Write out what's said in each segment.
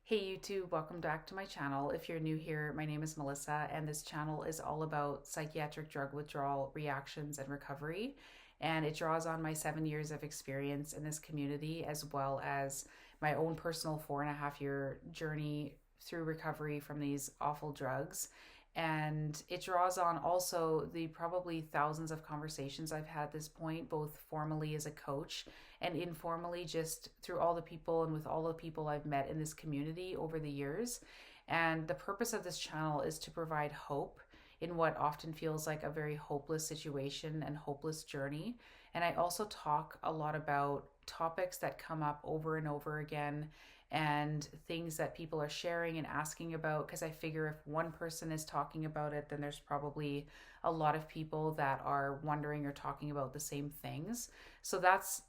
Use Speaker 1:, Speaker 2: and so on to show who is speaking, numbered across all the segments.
Speaker 1: Hey YouTube, welcome back to my channel. If you're new here, my name is Melissa, and this channel is all about psychiatric drug withdrawal reactions and recovery. And it draws on my 7 years of experience in this community, as well as my own personal 4.5 year journey through recovery from these awful drugs. And it draws on also the probably thousands of conversations I've had at this point, both formally as a coach and informally, just through all the people and with all the people I've met in this community over the years. And the purpose of this channel is to provide hope in what often feels like a very hopeless situation and hopeless journey. And I also talk a lot about topics that come up over and over again and things that people are sharing and asking about, because I figure if one person is talking about it, then there's probably a lot of people that are wondering or talking about the same things. So that's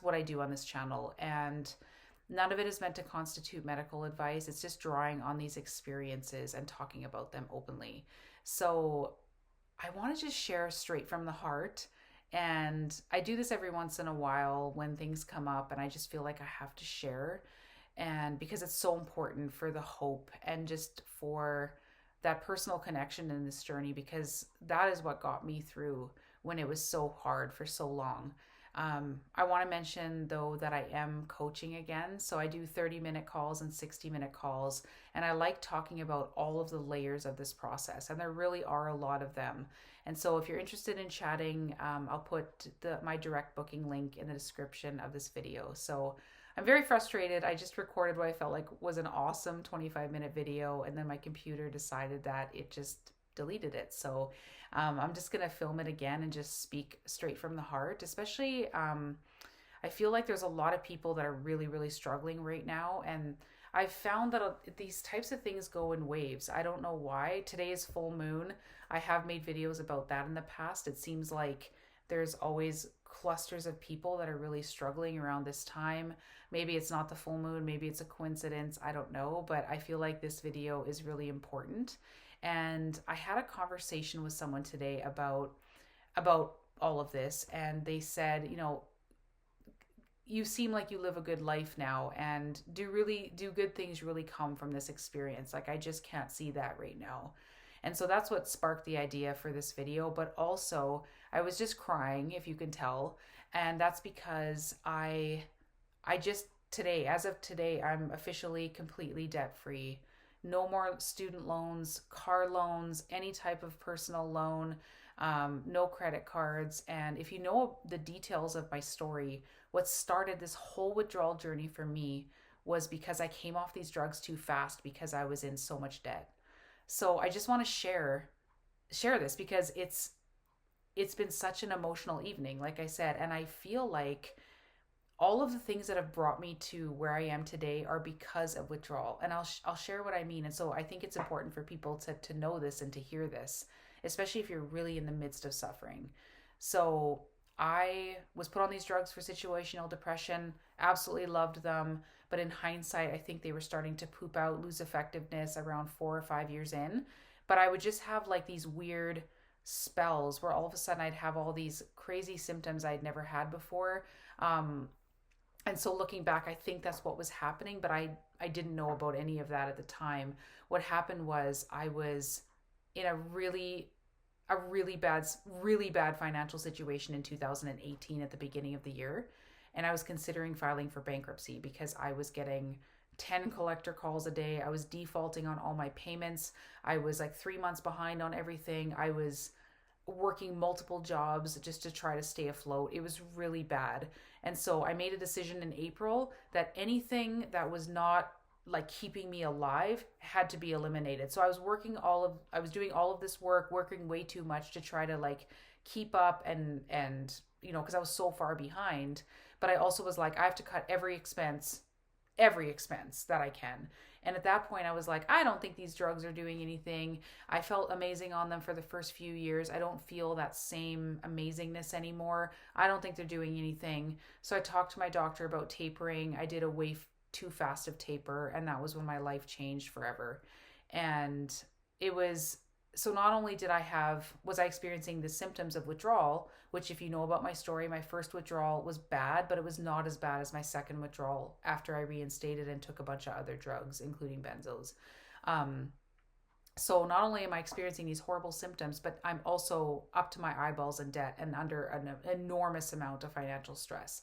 Speaker 1: what I do on this channel, and none of it is meant to constitute medical advice. It's just drawing on these experiences and talking about them openly. So I want to just share straight from the heart. And I do this every once in a while when things come up and I just feel like I have to share. And because it's so important for the hope and just for that personal connection in this journey, because that is what got me through when it was so hard for so long. I want to mention though that I am coaching again. So I do 30-minute calls and 60-minute calls. And I like talking about all of the layers of this process. And there really are a lot of them. And so if you're interested in chatting, I'll put my direct booking link in the description of this video. So I'm very frustrated. I just recorded what I felt like was an awesome 25-minute video. And then my computer decided that it just deleted it. So I'm just going to film it again and just speak straight from the heart, especially I feel like there's a lot of people that are really, really struggling right now. And I've found that these types of things go in waves. I don't know why. Today is full moon. I have made videos about that in the past. It seems like there's always clusters of people that are really struggling around this time. Maybe it's not the full moon, maybe it's a coincidence, I don't know, but I feel like this video is really important. And I had a conversation with someone today about all of this, and they said, you seem like you live a good life now, and do good things really come from this experience? Like, I just can't see that right now. And so that's what sparked the idea for this video. But also, I was just crying, if you can tell. And that's because I just today, as of today, I'm officially completely debt free. No more student loans, car loans, any type of personal loan, no credit cards. And if you know the details of my story, what started this whole withdrawal journey for me was because I came off these drugs too fast because I was in so much debt. So I just want to share this because it's been such an emotional evening, like I said, and I feel like all of the things that have brought me to where I am today are because of withdrawal. And I'll share what I mean. And so I think it's important for people to know this and to hear this, especially if you're really in the midst of suffering. So I was put on these drugs for situational depression, absolutely loved them. But in hindsight, I think they were starting to poop out, lose effectiveness around 4 or 5 years in. But I would just have like these weird spells where all of a sudden I'd have all these crazy symptoms I'd never had before. And so looking back, I think that's what was happening, but I didn't know about any of that at the time. What happened was I was in a really bad financial situation in 2018 at the beginning of the year. And I was considering filing for bankruptcy because I was getting 10 collector calls a day. I was defaulting on all my payments. I was like 3 months behind on everything. I was working multiple jobs just to try to stay afloat. It was really bad. And so I made a decision in April that anything that was not like keeping me alive had to be eliminated. So I was doing all of this work, working way too much to try to like keep up and because I was so far behind. But I also was like, I have to cut every expense that I can. And at that point I was like, I don't think these drugs are doing anything. I felt amazing on them for the first few years. I don't feel that same amazingness anymore. I don't think they're doing anything. So I talked to my doctor about tapering. I did a way too fast of taper, and that was when my life changed forever. And it was so not only was I experiencing the symptoms of withdrawal, which, if you know about my story, my first withdrawal was bad, but it was not as bad as my second withdrawal after I reinstated and took a bunch of other drugs, including benzos. Um, so not only am I experiencing these horrible symptoms, but I'm also up to my eyeballs in debt and under an enormous amount of financial stress.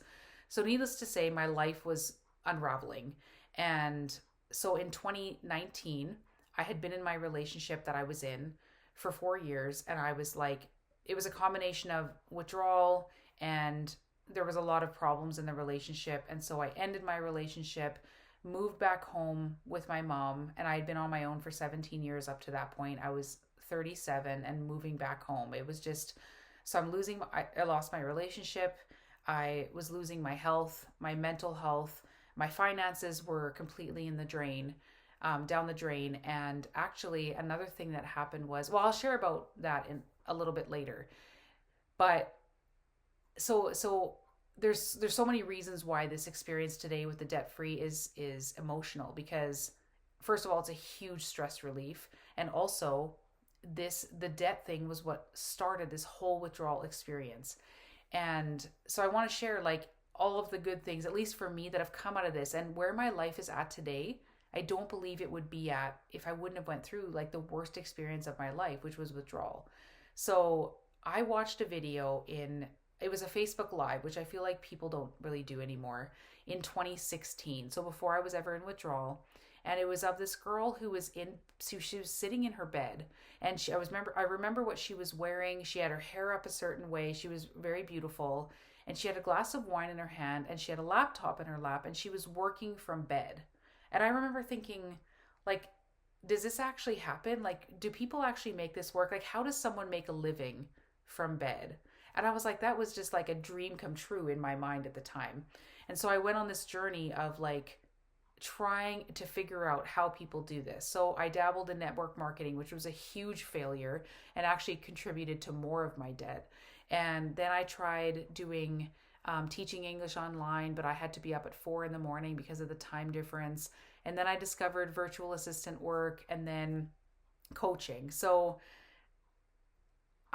Speaker 1: So needless to say, my life was unraveling. And so in 2019, I had been in my relationship that I was in for 4 years, and I was like, it was a combination of withdrawal, and there was a lot of problems in the relationship. And so I ended my relationship, moved back home with my mom, and I had been on my own for 17 years up to that point. I was 37 and moving back home. It was just, so I lost my relationship. I was losing my health, my mental health. My finances were completely in the drain, down the drain. And actually, another thing that happened was, well, I'll share about that in a little bit later. But so there's so many reasons why this experience today with the debt free is emotional, because first of all, it's a huge stress relief, and also the debt thing was what started this whole withdrawal experience. And so I want to share like all of the good things, at least for me, that have come out of this, and where my life is at today. I don't believe it would be at if I wouldn't have went through like the worst experience of my life, which was withdrawal. So I watched a video it was a Facebook Live, which I feel like people don't really do anymore, in 2016. So before I was ever in withdrawal. And it was of this girl who was so she was sitting in her bed, and I remember what she was wearing. She had her hair up a certain way. She was very beautiful, and she had a glass of wine in her hand, and she had a laptop in her lap, and she was working from bed. And I remember thinking, like, does this actually happen? Like, do people actually make this work? Like, how does someone make a living from bed? And I was like, that was just like a dream come true in my mind at the time. And so I went on this journey of like trying to figure out how people do this. So I dabbled in network marketing, which was a huge failure and actually contributed to more of my debt. And then I tried doing teaching English online, but I had to be up at 4 a.m. because of the time difference. And then I discovered virtual assistant work, and then coaching. So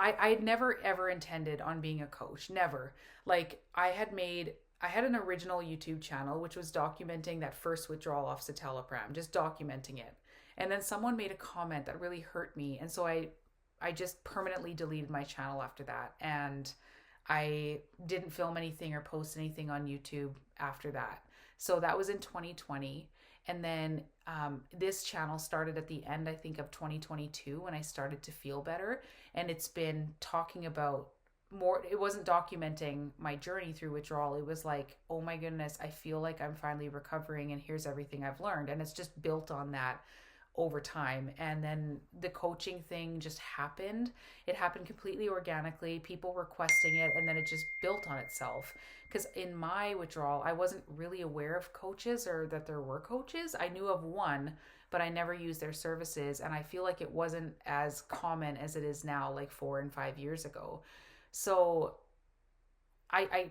Speaker 1: I had never ever intended on being a coach. Never. Like I had an original YouTube channel which was documenting that first withdrawal off citalopram, just documenting it. And then someone made a comment that really hurt me, and so I just permanently deleted my channel after that, and I didn't film anything or post anything on YouTube after that. So that was in 2020. And then this channel started at the end, I think, of 2022, when I started to feel better. And it's been talking about more, it wasn't documenting my journey through withdrawal. It was like, oh my goodness, I feel like I'm finally recovering, and here's everything I've learned. And it's just built on that over time. And then the coaching thing just happened. It happened completely organically, people requesting it, and then it just built on itself. Because in my withdrawal, I wasn't really aware of coaches, or that there were coaches. I knew of one, but I never used their services. And I feel like it wasn't as common as it is now, like 4 and 5 years ago. So I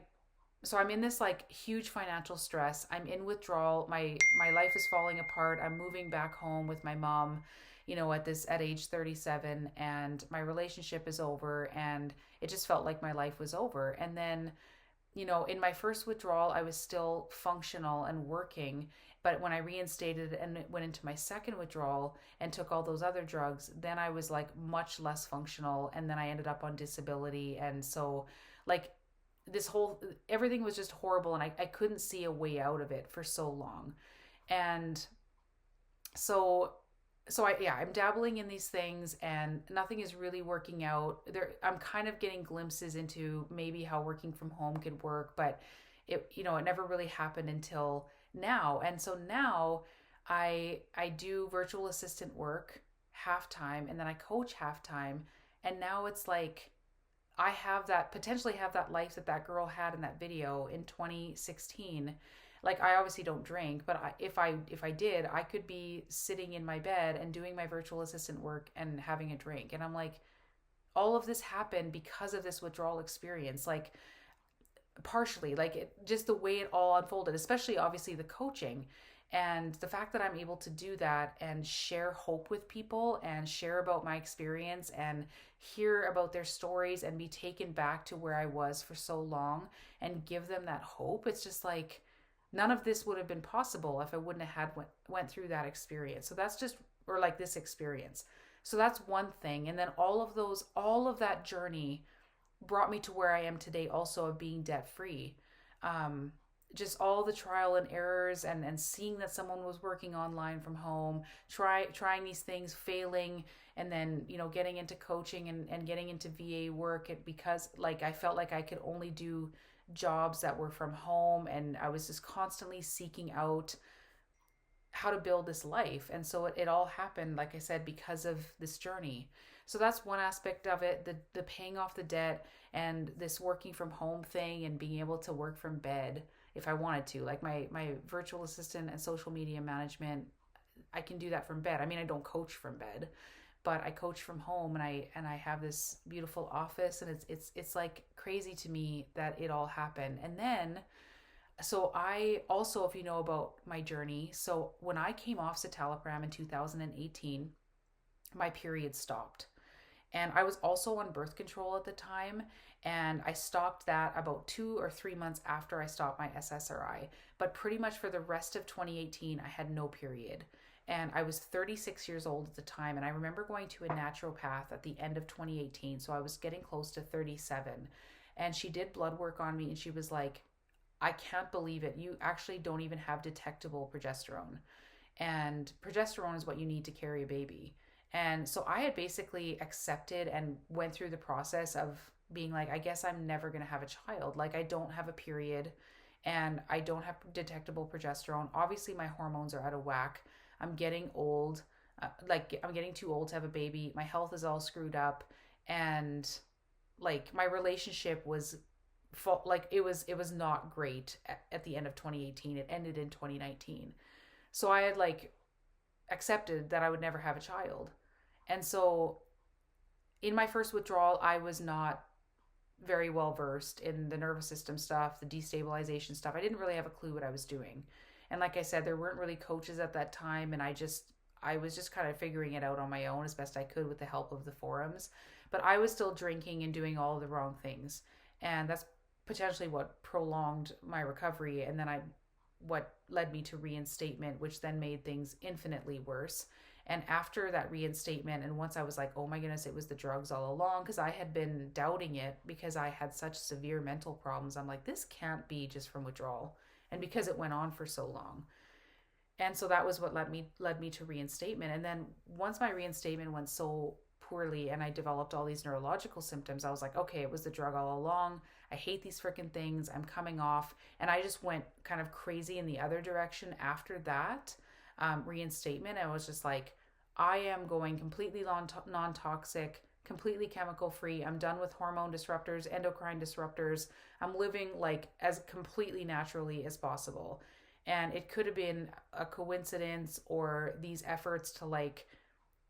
Speaker 1: so I'm in this like huge financial stress. I'm in withdrawal. My life is falling apart. I'm moving back home with my mom, at age 37, and my relationship is over, and it just felt like my life was over. And then, in my first withdrawal, I was still functional and working, but when I reinstated and went into my second withdrawal and took all those other drugs, then I was like much less functional, and then I ended up on disability. And so like everything was just horrible, and I couldn't see a way out of it for so long. And so I'm dabbling in these things, and nothing is really working out. I'm kind of getting glimpses into maybe how working from home could work, but it never really happened until now. And so now I do virtual assistant work half time, and then I coach half time. And now it's like I potentially have that life that girl had in that video in 2016. Like, I obviously don't drink, but if I did, I could be sitting in my bed and doing my virtual assistant work and having a drink. And I'm like, all of this happened because of this withdrawal experience. Like, partially, like just the way it all unfolded, especially obviously the coaching. And the fact that I'm able to do that and share hope with people and share about my experience and hear about their stories and be taken back to where I was for so long and give them that hope, it's just like none of this would have been possible if I wouldn't have went through that experience. So that's just, or like this experience. So that's one thing. And then all of that journey brought me to where I am today, also of being debt free. Um, just all the trial and errors and seeing that someone was working online from home, trying these things, failing, and then, getting into coaching and getting into VA work because like I felt like I could only do jobs that were from home, and I was just constantly seeking out how to build this life. And so it all happened, like I said, because of this journey. So that's one aspect of it, the paying off the debt and this working from home thing and being able to work from bed if I wanted to. Like my virtual assistant and social media management, I can do that from bed. I mean, I don't coach from bed, but I coach from home, and I have this beautiful office, and it's like crazy to me that it all happened. And then so I also, if you know about my journey, so when I came off citalopram in 2018, my period stopped. And I was also on birth control at the time. And I stopped that about 2 or 3 months after I stopped my SSRI. But pretty much for the rest of 2018, I had no period. And I was 36 years old at the time. And I remember going to a naturopath at the end of 2018. So I was getting close to 37. And she did blood work on me. And she was like, I can't believe it. You actually don't even have detectable progesterone. And progesterone is what you need to carry a baby. And so I had basically accepted and went through the process of being like, I guess I'm never going to have a child. Like, I don't have a period and I don't have detectable progesterone. Obviously, my hormones are out of whack. I'm getting old. I'm getting too old to have a baby. My health is all screwed up. And like, my relationship was it was not great at the end of 2018. It ended in 2019. So I had like accepted that I would never have a child. And so in my first withdrawal, I was not very well versed in the nervous system stuff, the destabilization stuff. I didn't really have a clue what I was doing. And like I said, there weren't really coaches at that time, and I was just kind of figuring it out on my own as best I could with the help of the forums. But I was still drinking and doing all the wrong things. And that's potentially what prolonged my recovery, and then what led me to reinstatement, which then made things infinitely worse. And after that reinstatement, and once I was like, oh my goodness, it was the drugs all along, because I had been doubting it because I had such severe mental problems. I'm like, this can't be just from withdrawal, and because it went on for so long. And so that was what led me to reinstatement. And then once my reinstatement went so poorly and I developed all these neurological symptoms, I was like, okay, it was the drug all along. I hate these freaking things. I'm coming off. And I just went kind of crazy in the other direction after that reinstatement. I was just like, I am going completely non-toxic, completely chemical free. I'm done with hormone disruptors, endocrine disruptors. I'm living like as completely naturally as possible. And it could have been a coincidence or these efforts to like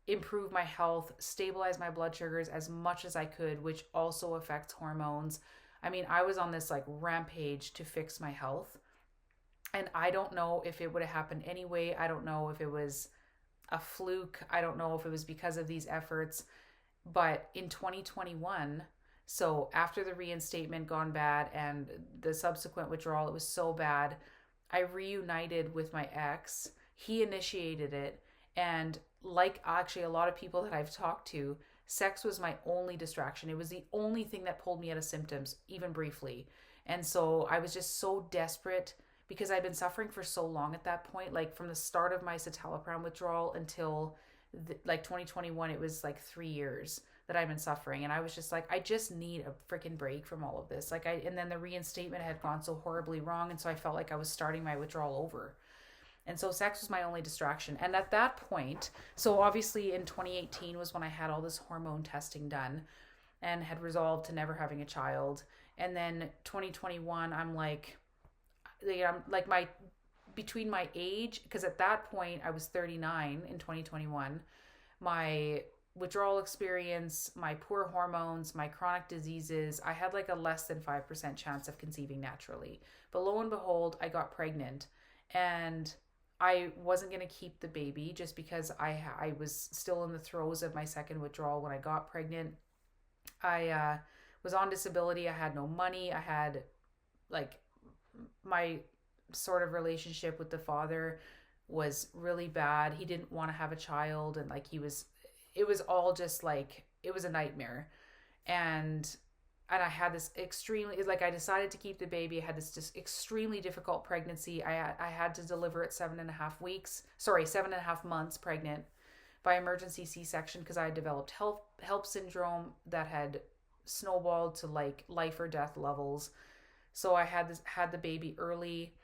Speaker 1: improve my health, stabilize my blood sugars as much as I could, which also affects hormones. I mean, I was on this like rampage to fix my health. And I don't know if it would have happened anyway. I don't know if it was a fluke. I don't know if it was because of these efforts. But in 2021, so after the reinstatement gone bad and the subsequent withdrawal, it was so bad, I reunited with my ex. He initiated it. And like actually a lot of people that I've talked to, sex was my only distraction. It was the only thing that pulled me out of symptoms, even briefly. And so I was just so desperate because I'd been suffering for so long at that point. Like from the start of my citalopram withdrawal until like 2021, it was like 3 years that I've been suffering. And I was just like, I just need a freaking break from all of this. And then the reinstatement had gone so horribly wrong. And so I felt like I was starting my withdrawal over. And so sex was my only distraction. And at that point, so obviously in 2018 was when I had all this hormone testing done and had resolved to never having a child. And then 2021, I'm like between my age, because at that point I was 39 in 2021, my withdrawal experience, my poor hormones, my chronic diseases, I had like a less than 5% chance of conceiving naturally. But lo and behold, I got pregnant. And I wasn't going to keep the baby just because I was still in the throes of my second withdrawal when I got pregnant. I was on disability. I had no money. I had like my sort of relationship with the father was really bad. He didn't want to have a child, and like it was all just like it was a nightmare. And I had this extremely like I decided to keep the baby. I had this just extremely difficult pregnancy. I had to deliver at 7.5 weeks. Sorry, 7.5 months pregnant by emergency C-section because I had developed HELP syndrome that had snowballed to like life or death levels. So I had the baby early.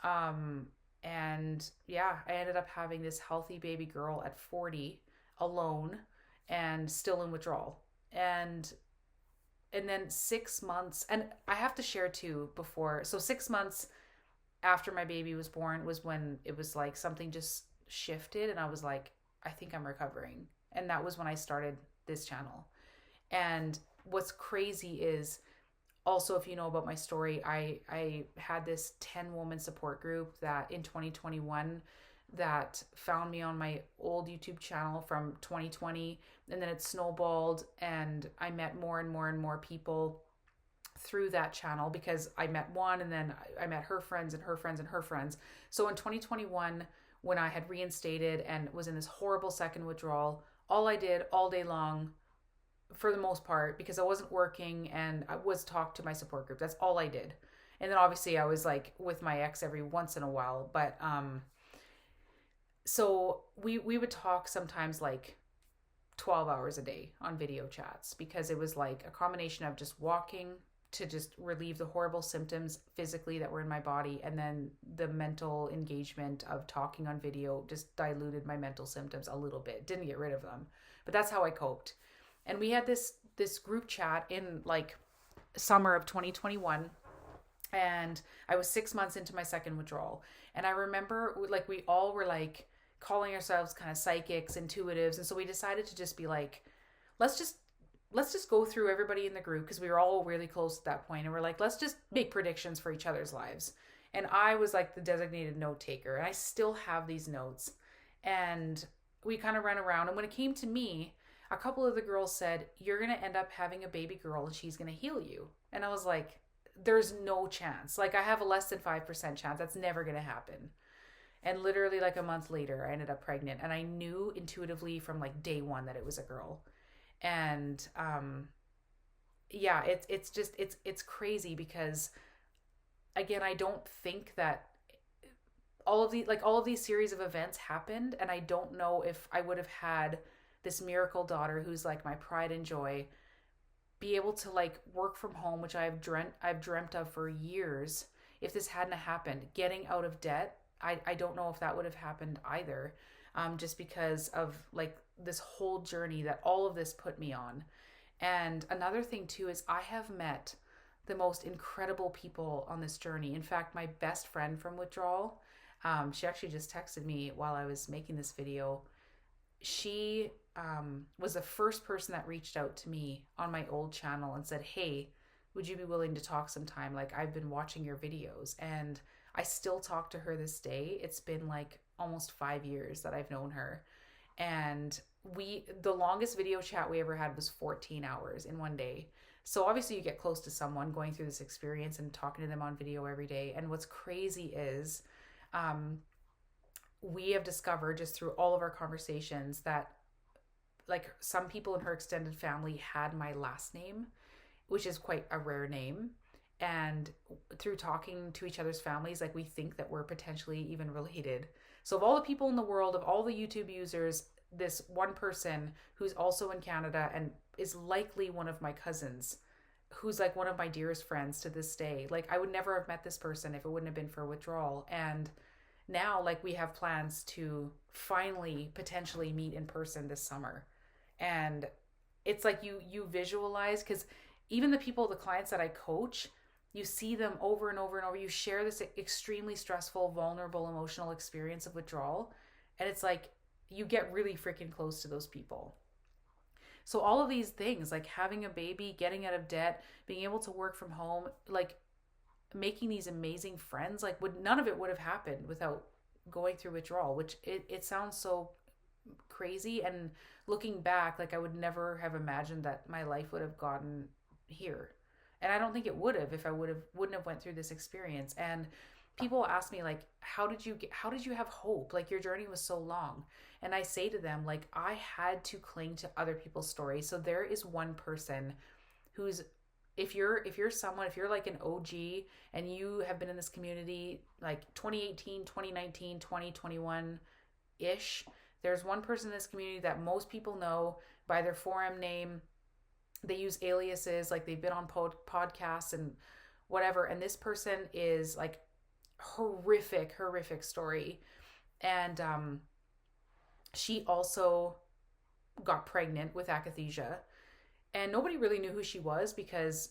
Speaker 1: And yeah, I ended up having this healthy baby girl at 40 alone and still in withdrawal. And then 6 months, and I have to share too before, so 6 months after my baby was born was when it was like something just shifted and I was like, I think I'm recovering. And that was when I started this channel. And what's crazy is also, if you know about my story, I had this 10-woman support group that in 2021 that found me on my old YouTube channel from 2020, and then it snowballed and I met more and more and more people through that channel because I met one and then I met her friends and her friends and her friends. So in 2021, when I had reinstated and was in this horrible second withdrawal, all I did all day long for the most part, because I wasn't working and I was talk to my support group. That's all I did. And then obviously I was like with my ex every once in a while, but so we would talk sometimes like 12 hours a day on video chats because it was like a combination of just walking to just relieve the horrible symptoms physically that were in my body, and then the mental engagement of talking on video just diluted my mental symptoms a little bit. Didn't get rid of them, but that's how I coped. And we had this group chat in like summer of 2021, and I was 6 months into my second withdrawal. And I remember like we all were like calling ourselves kind of psychics, intuitives, and so we decided to just be like, let's just go through everybody in the group because we were all really close at that point, and we're like, let's just make predictions for each other's lives. And I was like the designated note taker, and I still have these notes. And we kind of ran around, and when it came to me, a couple of the girls said, you're going to end up having a baby girl and she's going to heal you. And I was like, there's no chance. Like I have a less than 5% chance. That's never going to happen. And literally like a month later, I ended up pregnant, and I knew intuitively from like day one that it was a girl. And yeah, it's crazy because again, I don't think that all of these series of events happened, and I don't know if I would have had this miracle daughter who's like my pride and joy be able to like work from home, which I've dreamt of for years. If this hadn't happened, getting out of debt, I don't know if that would have happened either. Just because of like this whole journey that all of this put me on. And another thing too is I have met the most incredible people on this journey. In fact, my best friend from withdrawal, she actually just texted me while I was making this video. She was the first person that reached out to me on my old channel and said, hey, would you be willing to talk sometime? Like I've been watching your videos, and I still talk to her this day. It's been like almost 5 years that I've known her. And the longest video chat we ever had was 14 hours in one day. So obviously you get close to someone going through this experience and talking to them on video every day. And what's crazy is we have discovered just through all of our conversations that like some people in her extended family had my last name, which is quite a rare name. And through talking to each other's families, like we think that we're potentially even related. So of all the people in the world, of all the YouTube users, this one person who's also in Canada and is likely one of my cousins, who's like one of my dearest friends to this day. Like I would never have met this person if it wouldn't have been for withdrawal. And now like we have plans to finally potentially meet in person this summer. And it's like you visualize, because even the clients that I coach, you see them over and over and over. You share this extremely stressful, vulnerable, emotional experience of withdrawal. And it's like you get really freaking close to those people. So all of these things, like having a baby, getting out of debt, being able to work from home, like making these amazing friends, like none of it would have happened without going through withdrawal, which it sounds so crazy. And looking back, like I would never have imagined that my life would have gotten here. And I don't think it would have if I wouldn't have went through this experience. And people ask me like, how did you have hope? Like your journey was so long. And I say to them like, I had to cling to other people's stories. So there is one person who's, if you're like an OG and you have been in this community like 2018, 2019, 2021 ish, there's one person in this community that most people know by their forum name. They use aliases, like they've been on podcasts and whatever. And this person is like horrific story. And she also got pregnant with akathisia, and nobody really knew who she was because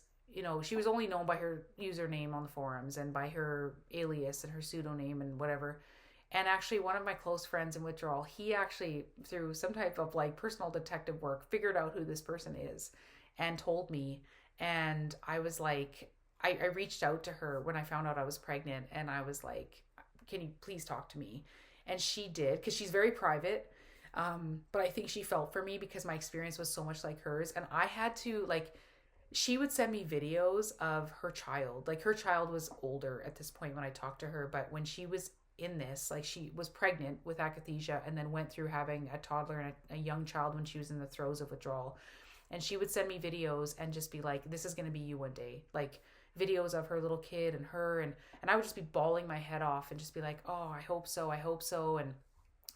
Speaker 1: she was only known by her username on the forums and by her alias and her pseudonym and whatever. And actually one of my close friends in withdrawal, he actually through some type of like personal detective work figured out who this person is and told me. And I was like, I reached out to her when I found out I was pregnant, and I was like, can you please talk to me? And she did, because she's very private. But I think she felt for me because my experience was so much like hers. And I had to like, she would send me videos of her child. Like her child was older at this point when I talked to her. But when she was in this, like she was pregnant with akathisia and then went through having a toddler and a young child when she was in the throes of withdrawal. And she would send me videos and just be like, this is going to be you one day. Like videos of her little kid and her. And I would just be bawling my head off and just be like, oh, I hope so. I hope so. And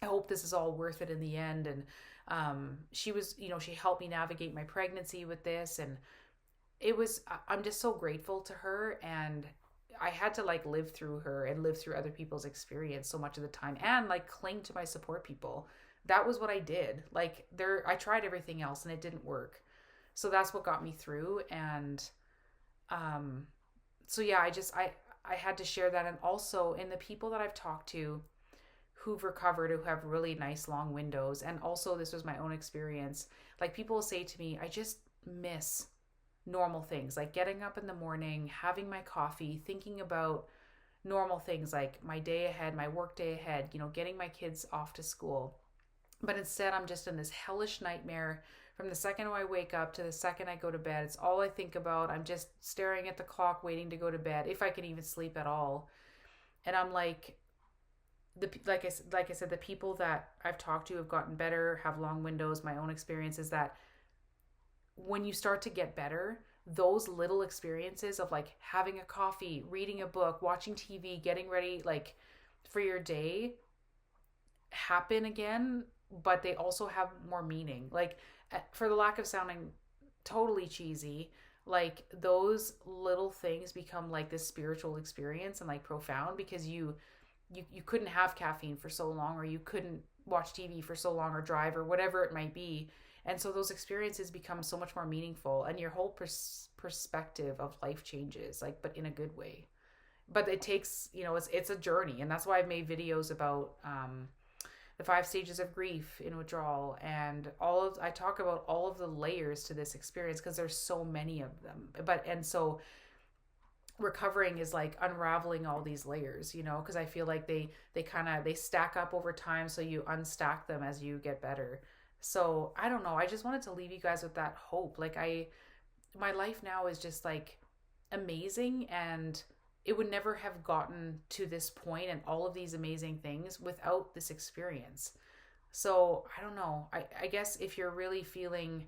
Speaker 1: I hope this is all worth it in the end. And she was, she helped me navigate my pregnancy with this. And I'm just so grateful to her. And I had to like live through her and live through other people's experience so much of the time and like cling to my support people. That was what I did. Like I tried everything else and it didn't work. So that's what got me through. And so yeah, I had to share that. And also in the people that I've talked to who've recovered, who have really nice long windows. And also this was my own experience. Like people will say to me, I just miss normal things, like getting up in the morning, having my coffee, thinking about normal things like my day ahead, my work day ahead, getting my kids off to school. But instead I'm just in this hellish nightmare from the second I wake up to the second I go to bed. It's all I think about. I'm just staring at the clock, waiting to go to bed, if I can even sleep at all. And I'm like, like I said, the people that I've talked to have gotten better, have long windows. My own experience is that when you start to get better, those little experiences of like having a coffee, reading a book, watching TV, getting ready like for your day happen again, but they also have more meaning. Like for the lack of sounding totally cheesy, like those little things become like this spiritual experience and like profound because you couldn't have caffeine for so long, or you couldn't watch TV for so long, or drive, or whatever it might be. And so those experiences become so much more meaningful, and your whole perspective of life changes, like, but in a good way. But it takes, it's a journey. And that's why I've made videos about the 5 stages of grief in withdrawal, and I talk about all of the layers to this experience because there's so many of them. And so recovering is like unraveling all these layers, because I feel like they stack up over time, so you unstack them as you get better. So I don't know, I just wanted to leave you guys with that hope. Like my life now is just like amazing, and it would never have gotten to this point and all of these amazing things without this experience. So I don't know, I guess if you're really feeling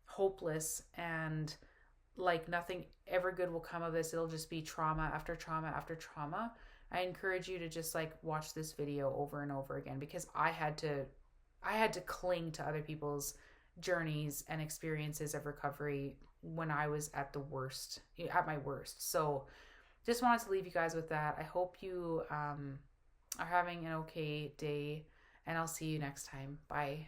Speaker 1: hopeless and like nothing ever good will come of this, it'll just be trauma after trauma after trauma, I encourage you to just like watch this video over and over again, because I had to cling to other people's journeys and experiences of recovery when I was at my worst. So just wanted to leave you guys with that. I hope you are having an okay day, and I'll see you next time. Bye.